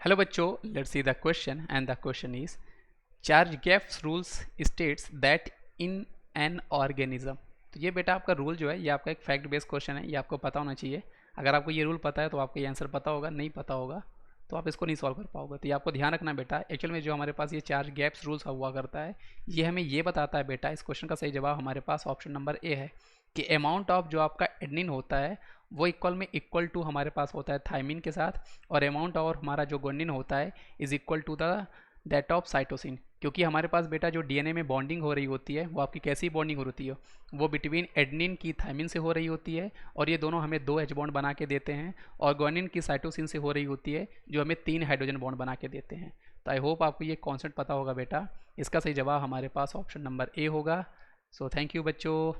Hello बच्चों, let's see the question and the question is Chargaff's rules states that in an organism. तो ये बेटा आपका rule जो है ये आपका एक फैक्ट बेस्ड क्वेश्चन है, ये आपको पता होना चाहिए। अगर आपको ये रूल पता है तो आपको ये आंसर पता होगा, नहीं पता होगा तो आप इसको नहीं सॉल्व कर पाओगे। तो ये आपको ध्यान रखना बेटा। एक्चुअल में जो हमारे पास ये चार्ज गैप्स रूल्स हुआ करता है ये हमें ये बताता है बेटा, इस क्वेश्चन का सही जवाब हमारे पास ऑप्शन नंबर ए है कि अमाउंट ऑफ जो आपका एडनिन होता है वो इक्वल में इक्वल टू हमारे पास होता है थायमिन के साथ, और अमाउंट और हमारा जो गुआनिन होता है is equal to the that of cytosine. क्योंकि हमारे पास बेटा जो डीएनए में बॉन्डिंग हो रही होती है वो आपकी कैसी बॉन्डिंग हो रही है, वो बिटवीन एडनिन की थायमिन से हो रही होती है, और ये दोनों हमें 2 H बॉन्ड बना के देते हैं, और गुआनिन की साइटोसिन से हो रही होती है जो हमें 3 हाइड्रोजन बॉन्ड बना के देते हैं। तो आई होप आपको ये कॉन्सेप्ट पता होगा बेटा। इसका सही जवाब हमारे पास ऑप्शन नंबर ए होगा। सो थैंक यू बच्चों।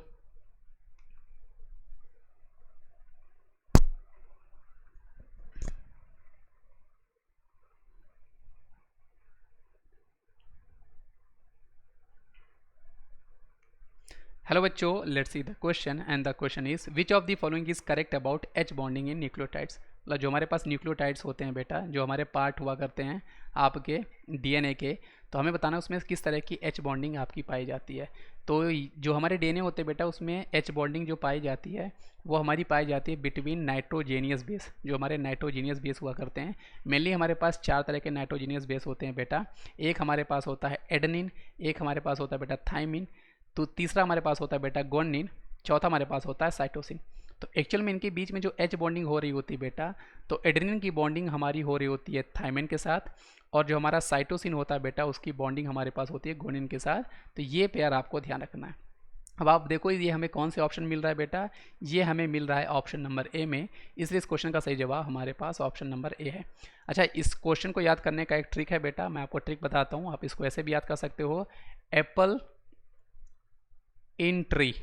हेलो बच्चों, let's see the question and the question is which of the following is correct about H bonding in nucleotides. मतलब जो हमारे पास न्यूक्लियोटाइड्स होते हैं बेटा, जो हमारे पार्ट हुआ करते हैं आपके डीएनए के, तो हमें बताना उसमें किस तरह की एच बॉन्डिंग आपकी पाई जाती है। तो जो हमारे डीएनए होते हैं बेटा उसमें एच बॉन्डिंग जो पाई जाती है वो हमारी पाई जाती है बिटवीन नाइट्रोजेनियस बेस। जो हमारे नाइट्रोजेनियस बेस हुआ करते हैं, मेनली हमारे पास 4 तरह के नाइट्रोजेनियस बेस होते हैं बेटा। एक हमारे पास होता है एडेनिन, एक हमारे पास होता है बेटा थाइमिन, तो तीसरा हमारे पास होता है बेटा गुआनिन, चौथा हमारे पास होता है साइटोसिन। तो एक्चुअल में इनके बीच में जो एच बॉन्डिंग हो रही होती है बेटा, तो एड्रेनिन की बॉन्डिंग हमारी हो रही होती है थाइमिन के साथ, और जो हमारा साइटोसिन होता है बेटा उसकी बॉन्डिंग हमारे पास होती है गुआनिन के साथ। तो ये पेयर आपको ध्यान रखना है। अब आप देखो ये हमें कौन से ऑप्शन मिल रहा है बेटा, ये हमें मिल रहा है ऑप्शन नंबर ए में, इसलिए इस क्वेश्चन का सही जवाब हमारे पास ऑप्शन नंबर ए है। अच्छा, इस क्वेश्चन को याद करने का एक ट्रिक है बेटा, मैं आपको ट्रिक बताता हूँ, आप इसको ऐसे भी याद कर सकते हो। एप्पल इन ट्री,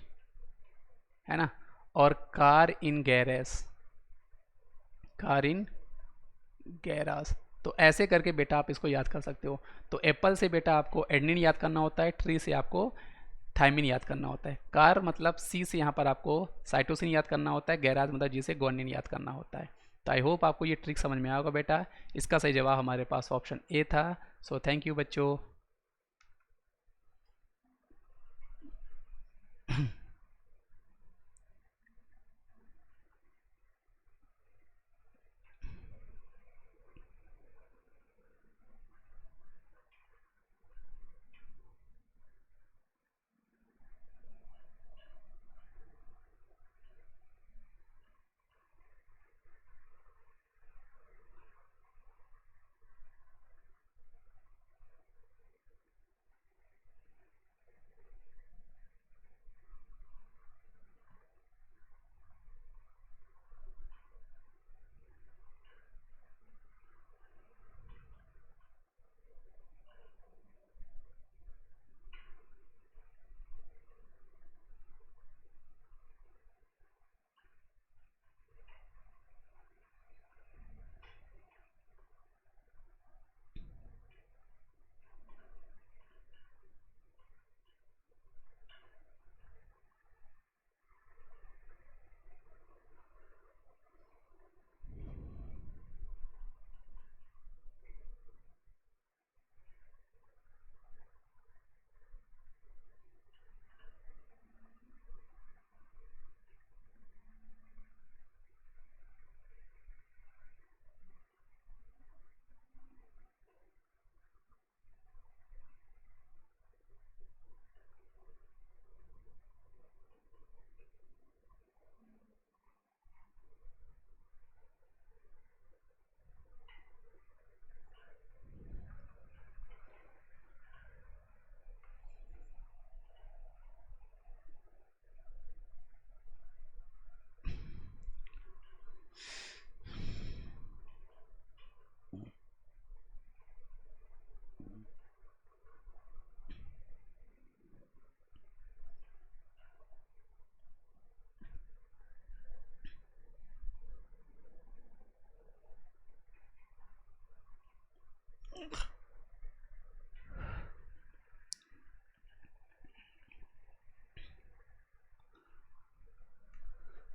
है ना, और car in garage, car in garage. तो ऐसे करके बेटा आप इसको याद कर सकते हो। तो एप्पल से बेटा आपको एडनिन याद करना होता है, ट्री से आपको थाइमिन याद करना होता है, कार मतलब सी से यहाँ पर आपको साइटोसिन याद करना होता है, गैराज मतलब जिसे गुआनिन याद करना होता है। तो आई होप आपको ये ट्रिक समझ में आएगा बेटा। इसका सही जवाब हमारे पास ऑप्शन ए था। सो थैंक यू बच्चों।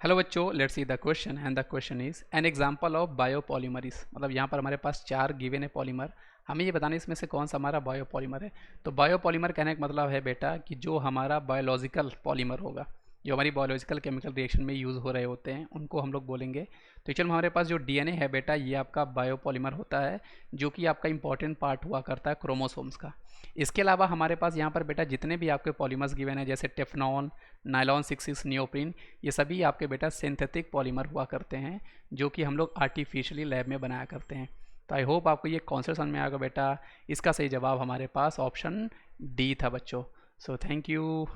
हेलो बच्चों, let's see the question and the question is an example of biopolymers. मतलब यहाँ पर हमारे पास 4 गिवन है पॉलीमर, हमें ये बताना है इसमें से कौन सा हमारा बायोपॉलीमर है। तो बायोपॉलीमर कहने का मतलब है बेटा कि जो हमारा बायोलॉजिकल पॉलीमर होगा, जो हमारी बायोलॉजिकल केमिकल रिएक्शन में यूज़ हो रहे होते हैं, उनको हम लोग बोलेंगे। तो चलो हमारे पास जो डीएनए है बेटा, ये आपका बायोपॉलीमर होता है, जो कि आपका इंपॉर्टेंट पार्ट हुआ करता है क्रोमोसोम्स का। इसके अलावा हमारे पास यहाँ पर बेटा जितने भी आपके पॉलीमर्स गिवन है, जैसे टेफ्लॉन, नायलॉन 66, नियोप्रीन, ये सभी आपके बेटा सिंथेटिक पॉलीमर हुआ करते हैं, जो कि हम लोग आर्टिफिशियली लैब में बनाया करते हैं। तो आई होप आपको ये कॉन्सेप्ट समझ में आएगा बेटा। इसका सही जवाब हमारे पास ऑप्शन डी था बच्चों। सो थैंक यू।